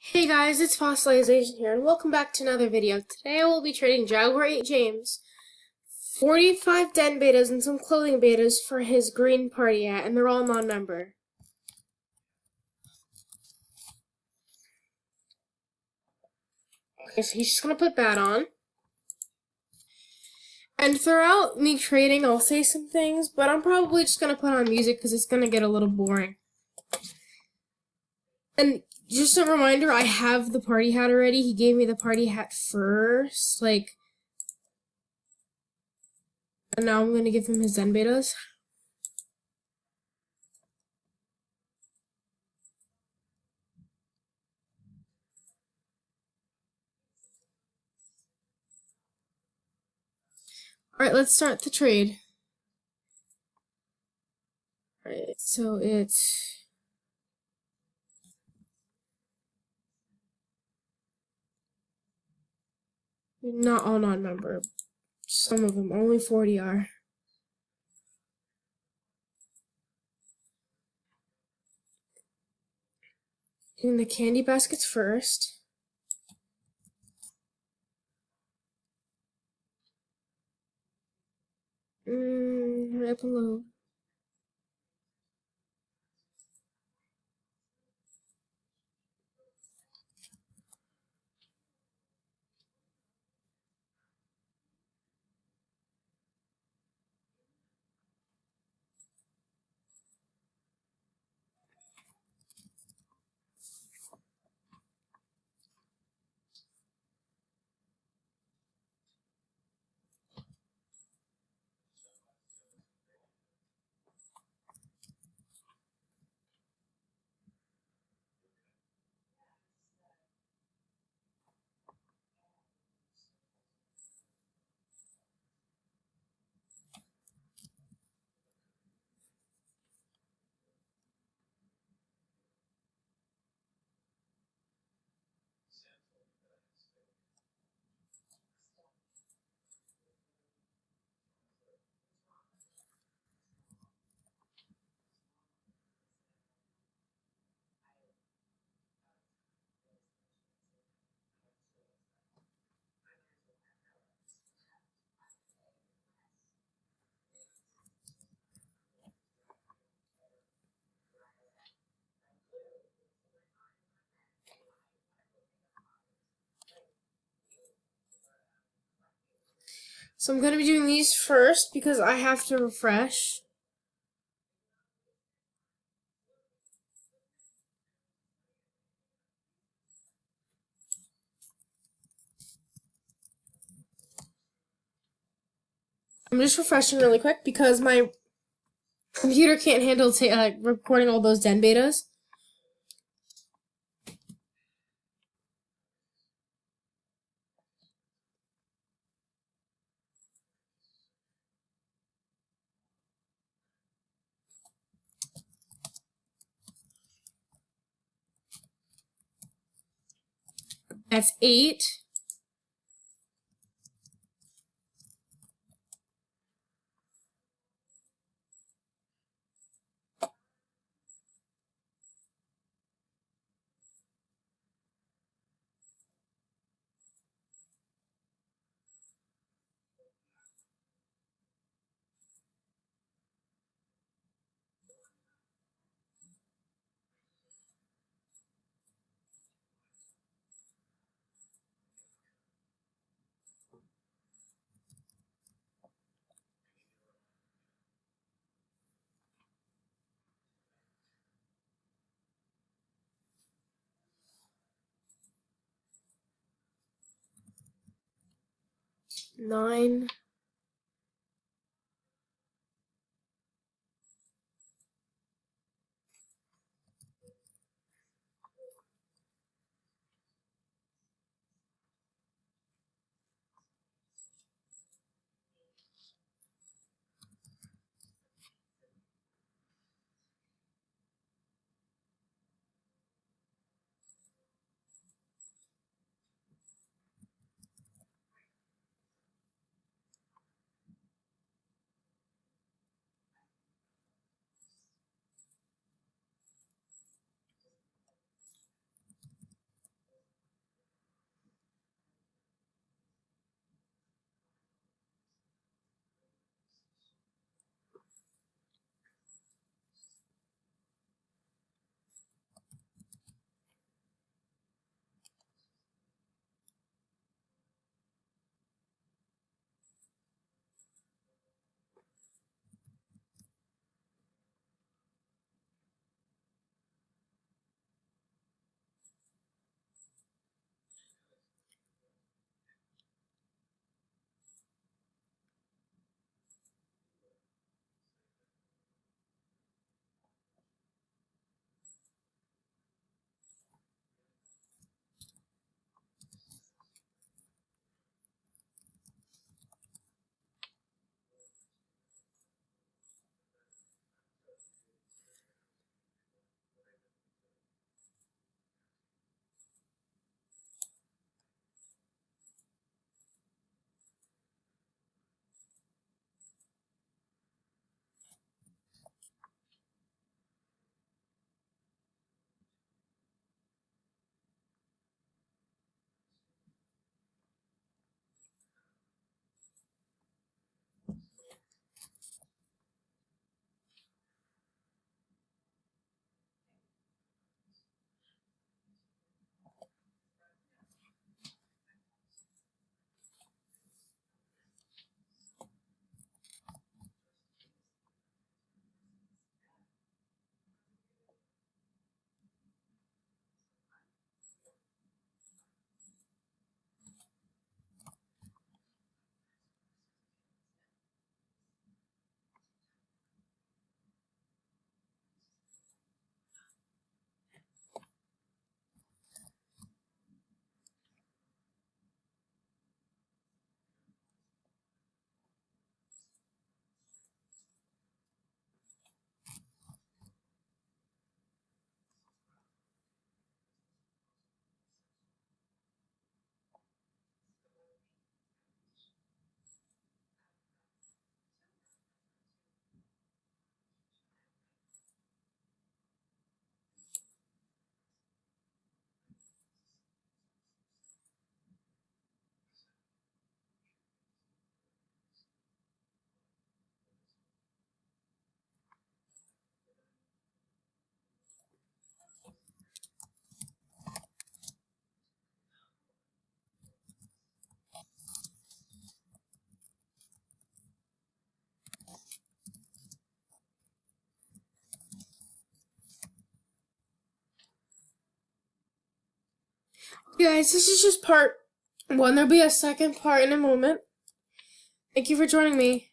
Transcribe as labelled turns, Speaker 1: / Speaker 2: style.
Speaker 1: Hey guys, it's Fossilization here, and welcome back to another video. Today I will be trading Jaguar 8 James 45 den betas and some clothing betas for his green party hat, and they're all non-member. Okay, so he's just gonna put that on. And throughout me trading, I'll say some things, but I'm probably just gonna put on music because it's gonna get a little boring. And just a reminder, I have the party hat already. He gave me the party hat first, and now I'm gonna give him his den betas. Alright, let's start the trade. Alright, so it's not all non-member. Some of them, only 40 are. In the candy baskets first. Hurry up and load. So I'm going to be doing these first because I have to refresh. I'm just refreshing really quick because my computer can't handle recording all those den betas. That's 8. Nine. Guys, this is just part one. There'll be a second part in a moment. Thank you for joining me.